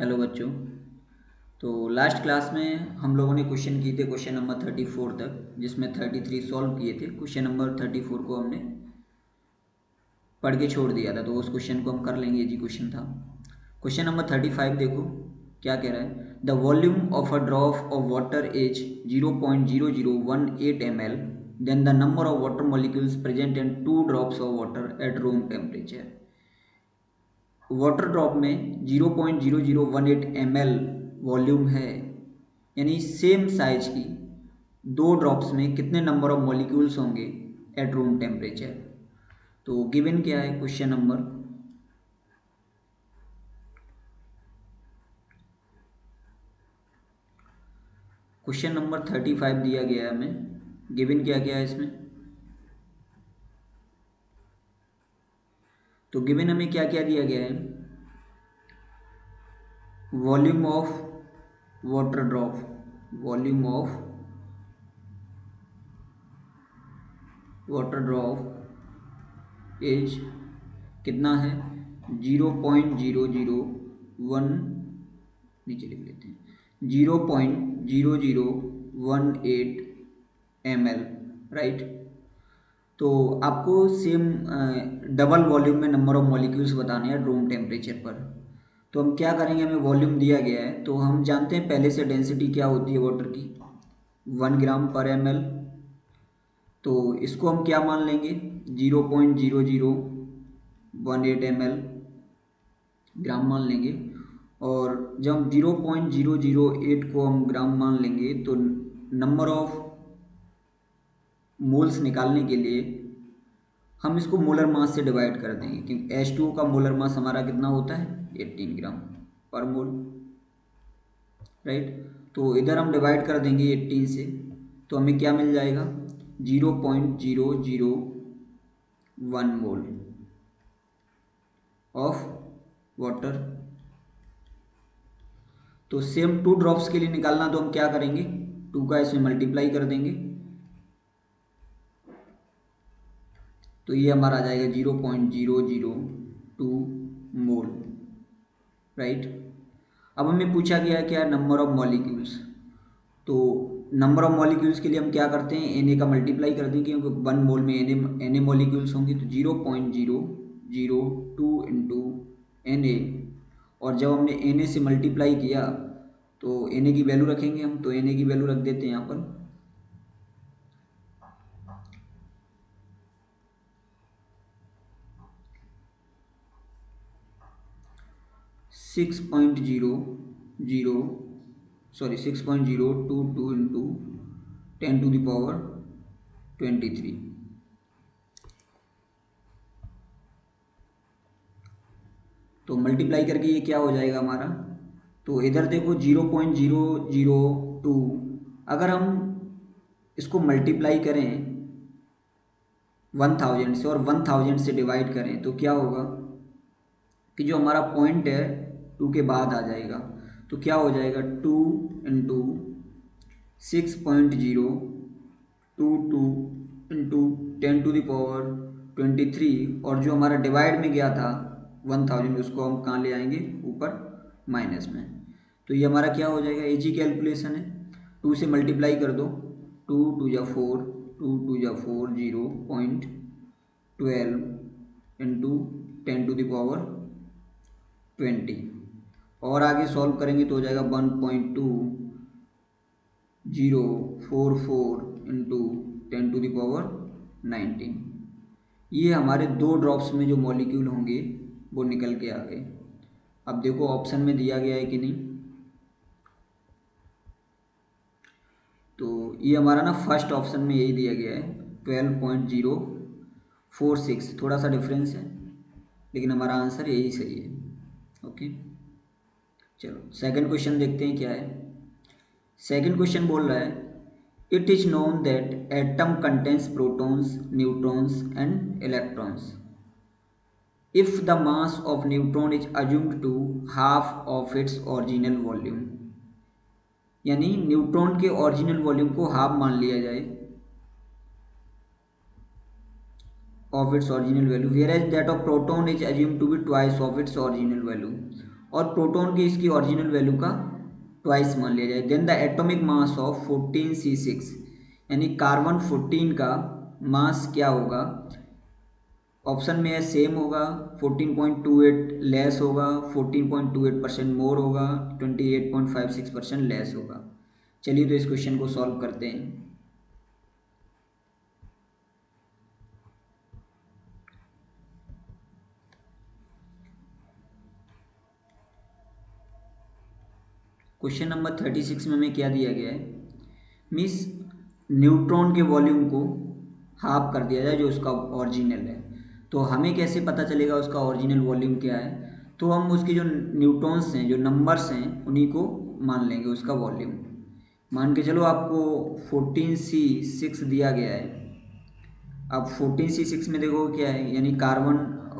Hello बच्चों। तो last class में हम लोगों ने क्वेश्चन किए थे क्वेश्चन नंबर 34 तक, जिसमें 33 सॉल्व किए थे। क्वेश्चन नंबर 34 को हमने पढ़ के छोड़ दिया था, तो उस क्वेश्चन को हम कर लेंगे। इजी क्वेश्चन था। क्वेश्चन नंबर 35 देखो क्या कह रहा है। The volume of a drop of water is 0.0018 ml, then the number of water molecules present in 2 drops of water at room temperature. Water drop में 0.0018 ml वॉल्यूम है, यानी same size की 2 drops में कितने नंबर ऑफ मॉलिक्यूल्स होंगे eight room temperature. तो given क्या है क्वेश्चन नंबर 35 दिया गया है हमें। गिवन क्या क्या है इसमें। तो गिवन हमें क्या क्या दिया गया है। Volume of water drop, volume of water drop as कितना है 0.001, नीचे लिख लेते हैं 0.0018 ml, राइट। तो आपको सेम डबल वॉल्यूम में नंबर ऑफ मॉलिक्यूल्स बताने हैं रूम टेम्परेचर पर। तो हम क्या करेंगे, हमें वॉल्यूम दिया गया है तो हम जानते हैं पहले से डेंसिटी क्या होती है वाटर की, 1 ग्राम पर ml। तो इसको हम क्या मान लेंगे, 0.0018 ml ग्राम मान लेंगे। और जब 0.008 को हम ग्राम मान लेंगे तो नंबर ऑफ मोल्स निकालने के लिए हम इसको मोलर मास से डिवाइड कर देंगे, क्योंकि H2O का मोलर मास हमारा कितना होता है 18 ग्राम पर मोल, राइट। तो इधर हम डिवाइड कर देंगे 18 से, तो हमें क्या मिल जाएगा 0.001 मोल ऑफ वाटर। तो सेम 2 ड्रॉप्स के लिए निकालना, तो हम क्या करेंगे 2 का इसमें मल्टीप्लाई कर देंगे, तो ये हमारा आ जाएगा 0.002 मोल, राइट। अब हमें पूछा गया है क्या, नंबर ऑफ मॉलिक्यूल्स। तो नंबर ऑफ मॉलिक्यूल्स के लिए हम क्या करते हैं, Na का मल्टीप्लाई कर देंगे, क्योंकि 1 मोल में Na मॉलिक्यूल्स होंगे, तो 0.002 इंटू Na। और जब हमने Na से मल्टीप्लाई किया तो Na की वैल्यू रखेंगे हम, तो Na की वैल्यू रख देते हैं यहाँ पर 6.022 इंटू 10⁻23। तो मल्टीप्लाई करके ये क्या हो जाएगा हमारा। तो इधर देखो 0.002, अगर हम इसको मल्टीप्लाई करें 1000 से और 1000 से डिवाइड करें तो क्या होगा कि जो हमारा पॉइंट है 2 के बाद आ जाएगा। तो क्या हो जाएगा 2 इंटू 6.022 इंटू 10⁻23। और जो हमारा डिवाइड में गया था 1000, उसको हम कहाँ ले आएंगे ऊपर माइनस में। तो ये हमारा क्या हो जाएगा, इजी कैलकुलेशन है। 2 से मल्टीप्लाई कर दो, 2 2 या 4, 2 2 या 4, 0.12 इंटू 10⁻20। और आगे सॉल्व करेंगे तो हो जाएगा 1.2044 इंटू 10⁻19। ये हमारे 2 ड्रॉप्स में जो मॉलिक्यूल होंगे वो निकल के आ गए। अब देखो ऑप्शन में दिया गया है कि नहीं। तो ये हमारा ना फर्स्ट ऑप्शन में यही दिया गया है 12.046, थोड़ा सा डिफरेंस है, लेकिन हमारा आंसर यही सही है। ओके, चलो सेकंड क्वेश्चन देखते हैं क्या है। सेकंड क्वेश्चन बोल रहा है it is known that atom contains protons, neutrons and electrons if the mass of neutron is assumed to half of its original volume। यानी न्यूट्रॉन के ओरिजिनल वॉल्यूम को हाफ मान लिया जाए of its original value, whereas that of proton is assumed to be twice of its original value। और proton की इसकी original value का ट्वाइस मान लिया जाए, then the atomic mass of 14C6, यानी कार्बन 14 का मास क्या होगा। ऑप्शन में है सेम होगा, 14.28 लेस होगा, 14.28% मोर होगा, 28.56% लेस होगा। चलिए तो इस क्वेश्चन को सॉल्व करते हैं। क्वेश्चन नंबर 36 में हमें क्या दिया गया है, मीन्स न्यूट्रॉन के वॉल्यूम को हाफ कर दिया जाए जो उसका ओरिजिनल है। तो हमें कैसे पता चलेगा उसका ओरिजिनल वॉल्यूम क्या है, तो हम उसके जो न्यूट्रॉन्स हैं, जो नंबर्स हैं, उन्हीं को मान लेंगे उसका वॉल्यूम। मान के चलो आपको 14C6 दिया गया है। अब 14C6 में देखो क्या है, यानी कार्बन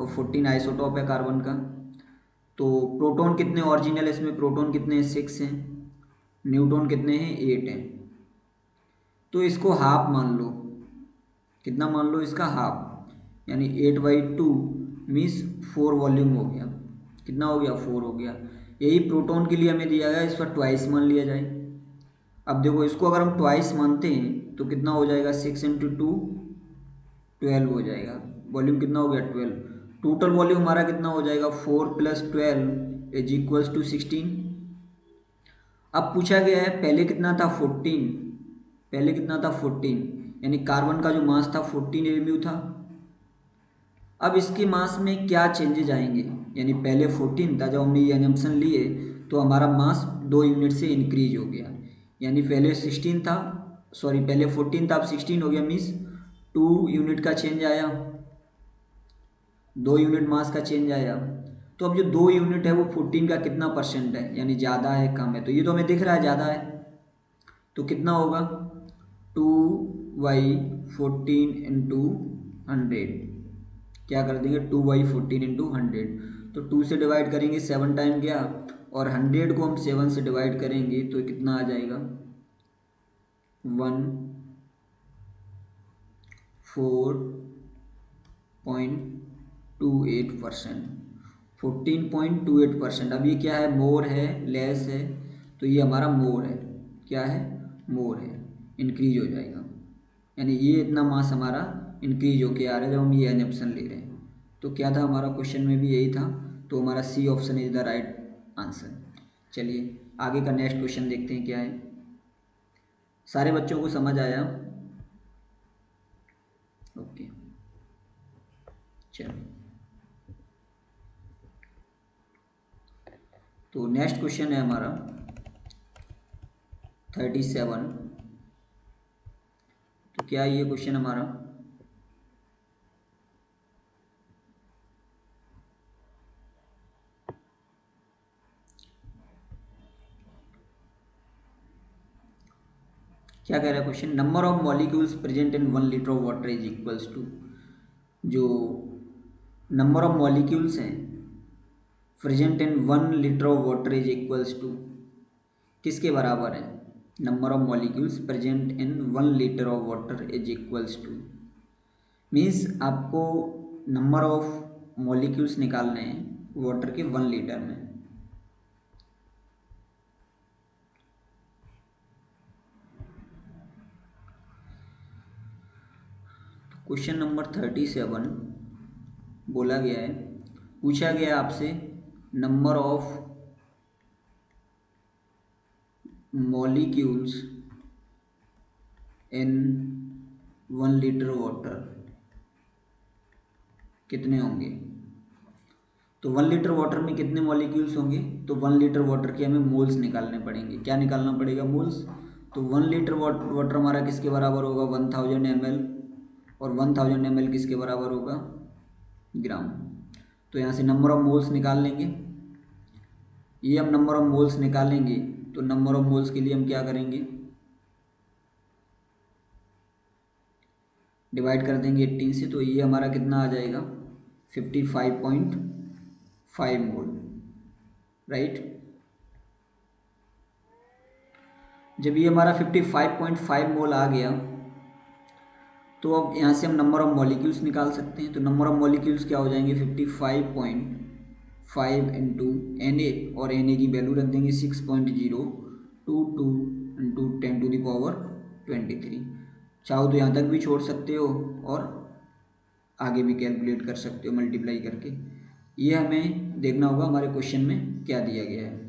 14 आइसोटॉप है कार्बन का। तो प्रोटॉन कितने ओरिजिनल है इसमें, प्रोटॉन कितने हैं, 6 हैं। न्यूट्रॉन कितने हैं, 8 हैं। तो इसको हाफ मान लो, कितना मान लो इसका हाफ, यानी 8/2 मीन्स 4 वॉल्यूम हो गया। कितना हो गया, 4 हो गया। यही प्रोटॉन के लिए हमें दिया गया, इस पर ट्वाइस मान लिया जाए। अब देखो इसको अगर हम ट्वाइस मानते हैं तो कितना हो जाएगा, 6 × 2 12 हो जाएगा। वॉल्यूम कितना हो गया, 12। टोटल वॉल्यूम हमारा कितना हो जाएगा, 4 + 12 = 16। अब पूछा गया है पहले कितना था, 14। पहले कितना था, 14, यानी कार्बन का जो मास था 14 mu था। अब इसके मास में क्या चेंजेज आएंगे, यानी पहले 14 था जब हमने ये असम्पशन लिए, तो हमारा मास 2 यूनिट से इंक्रीज हो गया। यानी पहले 16 था, सॉरी पहले 14 था, अब 16 हो गया, मीन्स 2 यूनिट का चेंज आया, 2 यूनिट मास का चेंज आया। तो अब जो 2 यूनिट है वो 14 का कितना परसेंट है, यानी ज़्यादा है कम है, तो ये तो हमें दिख रहा है ज़्यादा है। तो कितना होगा, 2/14 × 100, क्या कर देंगे, 2/14 × 100। तो 2 से डिवाइड करेंगे 7 टाइम गया, और 100 को हम 7 से डिवाइड करेंगे तो कितना आ जाएगा, 14.28%। 14.28%। अब ये क्या है, मोर है लेस है, तो ये हमारा मोर है, क्या है, मोर है, इंक्रीज हो जाएगा। यानी ये इतना मास हमारा इंक्रीज होके आ रहा है जब हम ये एन ऑप्शन ले रहे हैं। तो क्या था हमारा क्वेश्चन में भी यही था, तो हमारा C option is the right answer. चलिए आगे का नेक्स्ट क्वेश्चन देखते हैं क्या है। सारे बच्चों को समझ आया, ओके चलो। तो नेक्स्ट क्वेश्चन है हमारा 37। तो क्या ये क्वेश्चन हमारा, क्या कह रहा है question, number of molecules present in 1 litre of water is equals to, जो नंबर ऑफ मॉलिक्यूल्स हैं present in 1 litre of water is equals to, किसके बराबर है, number of molecules present in 1 litre of water is equals to, means आपको number of molecules निकालने हैं water के 1 litre में। क्वेश्चन नंबर 37 बोला गया है, पूछा गया आपसे number of molecules in 1 litre water कितने होंगे। तो 1 लीटर वाटर में कितने मॉलिक्यूल्स होंगे, तो 1 लीटर वाटर के हमें मोल्स निकालने पड़ेंगे। क्या निकालना पड़ेगा, मोल्स। तो 1 लीटर वाटर हमारा किसके बराबर होगा, 1000 ml, और 1000 ml किसके बराबर होगा, ग्राम। तो यहाँ से नंबर ऑफ मोल्स निकाल लेंगे। ये हम नंबर ऑफ मोल्स निकालेंगे, तो नंबर ऑफ मोल्स के लिए हम क्या करेंगे, डिवाइड कर देंगे 18 से, तो ये हमारा कितना आ जाएगा, 55.5 मोल, राइट। जब ये हमारा 55.5 मोल आ गया, तो अब यहाँ से हम नंबर ऑफ मॉलिक्यूल्स निकाल सकते हैं। तो नंबर ऑफ मॉलिक्यूल्स क्या हो जाएंगे, 5 इंटू एन ए, और एन ए की वैल्यू रख देंगे 6.022 इंटू 10⁻23। चाहो तो यहाँ तक भी छोड़ सकते हो और आगे भी कैलकुलेट कर सकते हो मल्टीप्लाई करके। ये हमें देखना होगा हमारे क्वेश्चन में क्या दिया गया है।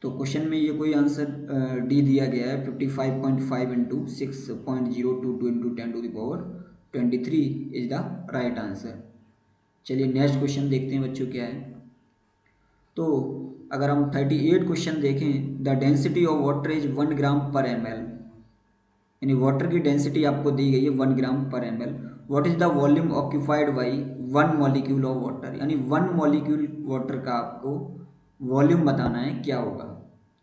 तो क्वेश्चन में ये कोई आंसर डी दिया गया है 55.5 into 6.022 into 10⁻23 is the right answer. चलिए नेक्स्ट क्वेश्चन देखते हैं बच्चों क्या है। तो अगर हम 38 क्वेश्चन देखें, the density of water is 1 gram per M L, यानी वाटर की डेंसिटी आपको दी गई है 1 gram per M L. What is the volume occupied by 1 molecule of water, यानी 1 मॉलिक्यूल वाटर का आपको वॉल्यूम बताना है, क्या होगा।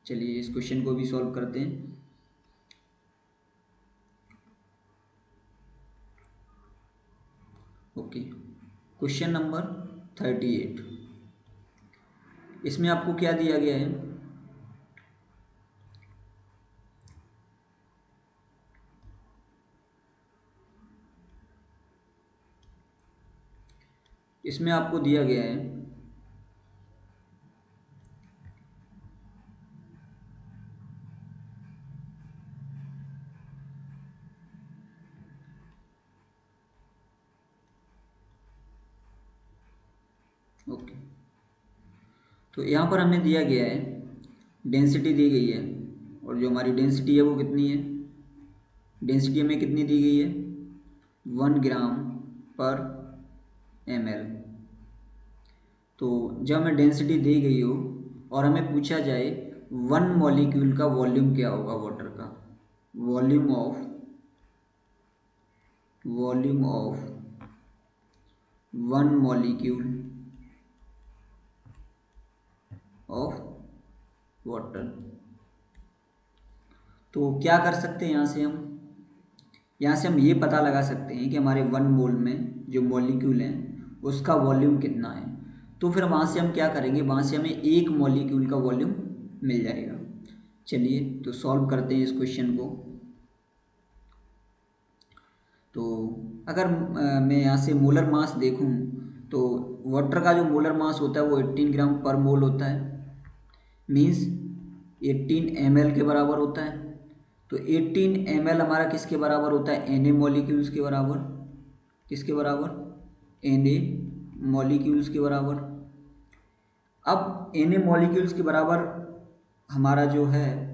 चलिए इस क्वेश्चन को भी सॉल्व करते हैं। ओके, क्वेश्चन नंबर 38, इसमें आपको क्या दिया गया है। इसमें आपको दिया गया है ओके, तो यहाँ पर हमें दिया गया है डेंसिटी दी गई है, और जो हमारी डेंसिटी है वो कितनी है, डेंसिटी हमें कितनी दी गई है 1 ग्राम पर एम एल। तो जब हमें डेंसिटी दी गई हो और हमें पूछा जाए 1 मॉलिक्यूल का वॉल्यूम क्या होगा वाटर का, volume of 1 molecule of water, तो क्या कर सकते हैं यहाँ से हम ये पता लगा सकते हैं कि हमारे 1 मोल में जो मॉलिक्यूल हैं उसका वॉल्यूम कितना है। तो फिर वहाँ से हम क्या करेंगे, वहाँ से हमें 1 मॉलिक्यूल का वॉल्यूम मिल जाएगा। चलिए तो सॉल्व करते हैं इस क्वेश्चन को। तो अगर मैं यहाँ से मोलर मास देखूँ तो वाटर का जो मोलर मास होता है वो 18 ग्राम पर मोल होता है, मीन्स 18 ml के बराबर होता है। तो 18 ml हमारा किसके बराबर होता है, Na मॉलिक्यूल्स के बराबर। किसके बराबर, Na मॉलिक्यूल्स के बराबर। अब Na मॉलिक्यूल्स के बराबर हमारा जो है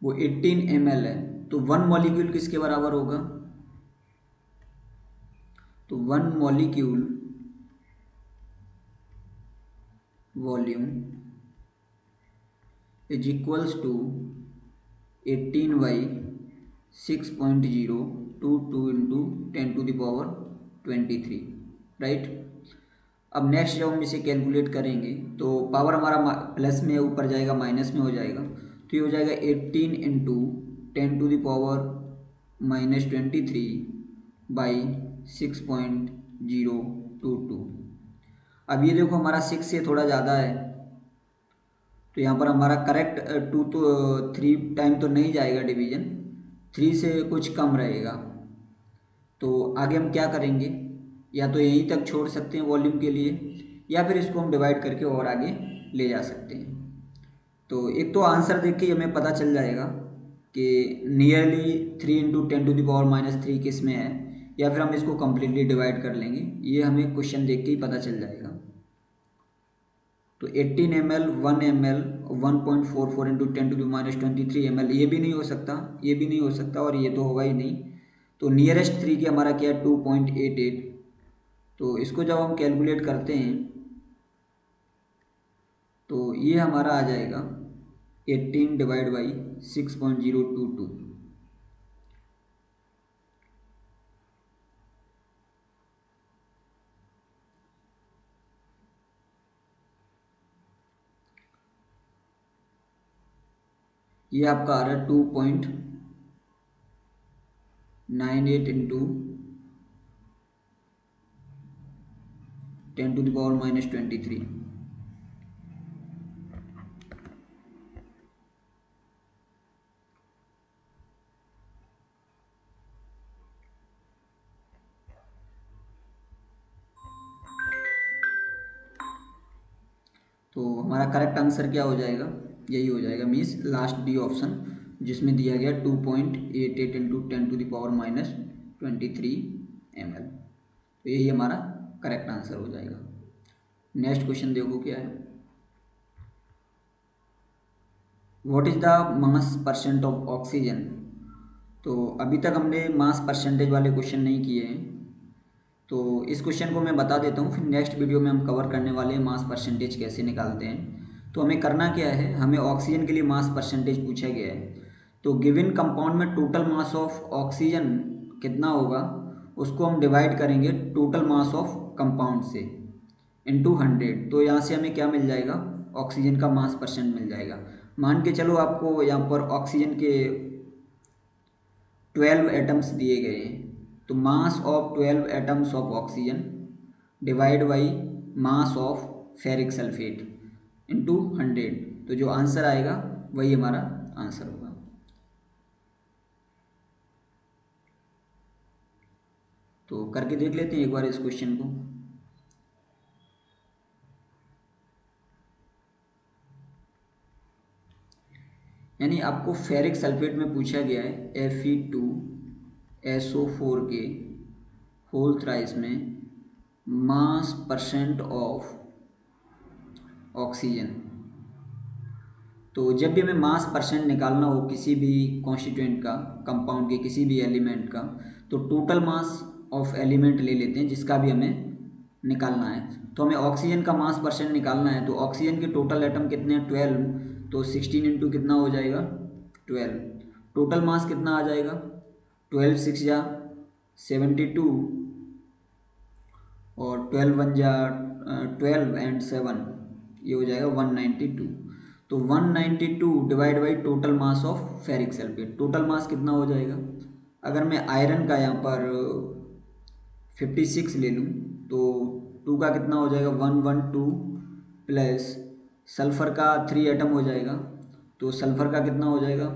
वो 18 ml है, तो 1 मॉलिक्यूल किसके बराबर होगा, तो 1 molecule volume is equals to 18 by 6.022 into 10⁻23, right. अब नेक्स्ट जब हम इसे कैलकुलेट करेंगे तो पावर हमारा प्लस में ऊपर जाएगा माइनस में हो जाएगा, तो ये हो जाएगा 18 इंटू 10⁻23 बाई 6.022। अब ये देखो हमारा 6 से थोड़ा ज़्यादा है, तो यहाँ पर हमारा करेक्ट 2 तो 3 टाइम तो नहीं जाएगा डिवीजन, 3 से कुछ कम रहेगा। तो आगे हम क्या करेंगे, या तो यहीं तक छोड़ सकते हैं वॉल्यूम के लिए, या फिर इसको हम डिवाइड करके और आगे ले जा सकते हैं। तो एक तो आंसर देख के हमें पता चल जाएगा कि नियरली 3 इंटू 10⁻³ किस में है, या फिर हम इसको कम्प्लीटली डिवाइड कर लेंगे, ये हमें क्वेश्चन देख के ही पता चल जाएगा। तो 18 ml 1 ml 1.44 इंटू 10⁻23 ml, ये भी नहीं हो सकता, ये भी नहीं हो सकता, और ये तो होगा ही नहीं। तो नियरेस्ट 3 की हमारा क्या है 2.88। तो इसको जब हम कैलकुलेट करते हैं तो ये हमारा आ जाएगा 18 डिवाइड बाई 6.022। ये आपका आ रहा है 2.98 इंटू 10⁻23। तो हमारा करेक्ट आंसर क्या हो जाएगा, यही हो जाएगा, मीन्स लास्ट डी ऑप्शन, जिसमें दिया गया 2.88 इंटू 10⁻23 ml। तो यही हमारा करेक्ट आंसर हो जाएगा। नेक्स्ट क्वेश्चन देखो क्या है, what is the mass percent of oxygen. तो अभी तक हमने मास परसेंटेज वाले क्वेश्चन नहीं किए हैं, तो इस क्वेश्चन को मैं बता देता हूँ, फिर नेक्स्ट वीडियो में हम कवर करने वाले हैं मास परसेंटेज कैसे निकालते हैं। तो हमें करना क्या है, हमें ऑक्सीजन के लिए मास परसेंटेज पूछा गया है। तो गिवन कंपाउंड में टोटल मास ऑफ ऑक्सीजन कितना होगा, उसको हम डिवाइड करेंगे टोटल मास ऑफ कंपाउंड से इंटू 100। तो यहाँ से हमें क्या मिल जाएगा, ऑक्सीजन का मास परसेंट मिल जाएगा। मान के चलो आपको यहाँ पर ऑक्सीजन के 12 एटम्स दिए गए हैं, तो mass of 12 atoms of oxygen divide by mass of ferric sulphate into 100। तो जो आंसर आएगा वही हमारा आंसर होगा। तो करके देख लेते हैं एक बार इस क्वेश्चन को। यानी आपको फेरिक सल्फेट में पूछा गया है Fe2SO4 के होल थ्राइस में मास परसेंट ऑफ ऑक्सीजन। तो जब भी हमें मास परसेंट निकालना हो किसी भी कॉन्स्टिट्यूएंट का, कंपाउंड के किसी भी एलिमेंट का, तो टोटल मास ऑफ एलिमेंट ले लेते हैं जिसका भी हमें निकालना है। तो हमें ऑक्सीजन का मास परसेंट निकालना है, तो ऑक्सीजन के टोटल एटम कितने हैं 12, तो 16 इंटू कितना हो जाएगा 12। टोटल मास कितना आ जाएगा 12 6 जा 72, और 12 1 जा 12 एंड 7, ये हो जाएगा 192। तो 192 divide by total mass of ferric sulphate, total mass कितना हो जाएगा। अगर मैं आयरन का यहाँ पर 56 ले लूँ, तो 2 का कितना हो जाएगा 112 प्लस सल्फ़र का 3 एटम हो जाएगा, तो सल्फ़र का कितना हो जाएगा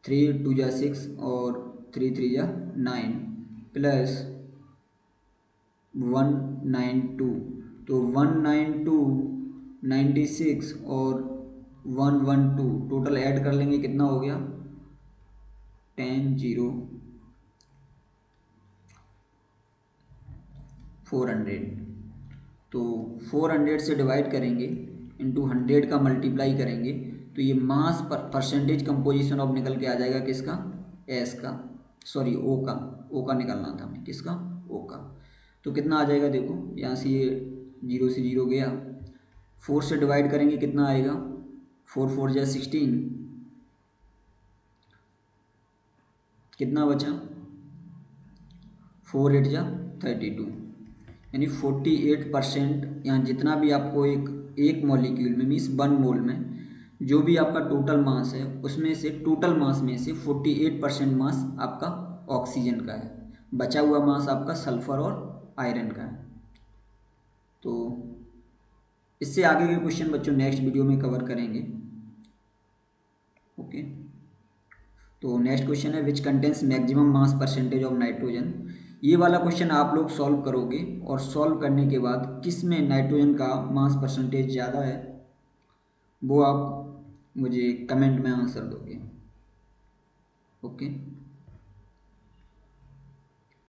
3 2 जा 6 और 3 3 जा 9 प्लस 192, तो 192 96 और 112 टोटल ऐड कर लेंगे कितना हो गया 10 0 400। तो 400 से डिवाइड करेंगे इंटू 100 का मल्टीप्लाई करेंगे, तो ये मास परसेंटेज कंपोजिशन ऑफ निकल के आ जाएगा किसका, एस का, सॉरी ओ का निकालना था हमें, किसका ओ का। तो कितना आ जाएगा देखो, यहाँ से ये 0 से 0 गया, 4 से डिवाइड करेंगे कितना आएगा 4 4 जा 16, कितना बचा 4 8 जा 32, यानी 48%। यहाँ जितना भी आपको एक मॉलिक्यूल में मीन्स 1 मोल में जो भी आपका टोटल मास है, उसमें से टोटल मास में से 48% मास आपका ऑक्सीजन का है, बचा हुआ मास आपका सल्फर और आयरन का है। तो इससे आगे के क्वेश्चन बच्चों नेक्स्ट वीडियो में कवर करेंगे। ओके, तो नेक्स्ट क्वेश्चन है which contains maximum mass percentage of nitrogen. ये वाला क्वेश्चन आप लोग सॉल्व करोगे, और सॉल्व करने के बाद किस में नाइट्रोजन का मास परसेंटेज ज़्यादा है वो आप मुझे कमेंट में आंसर दोगे। ओके।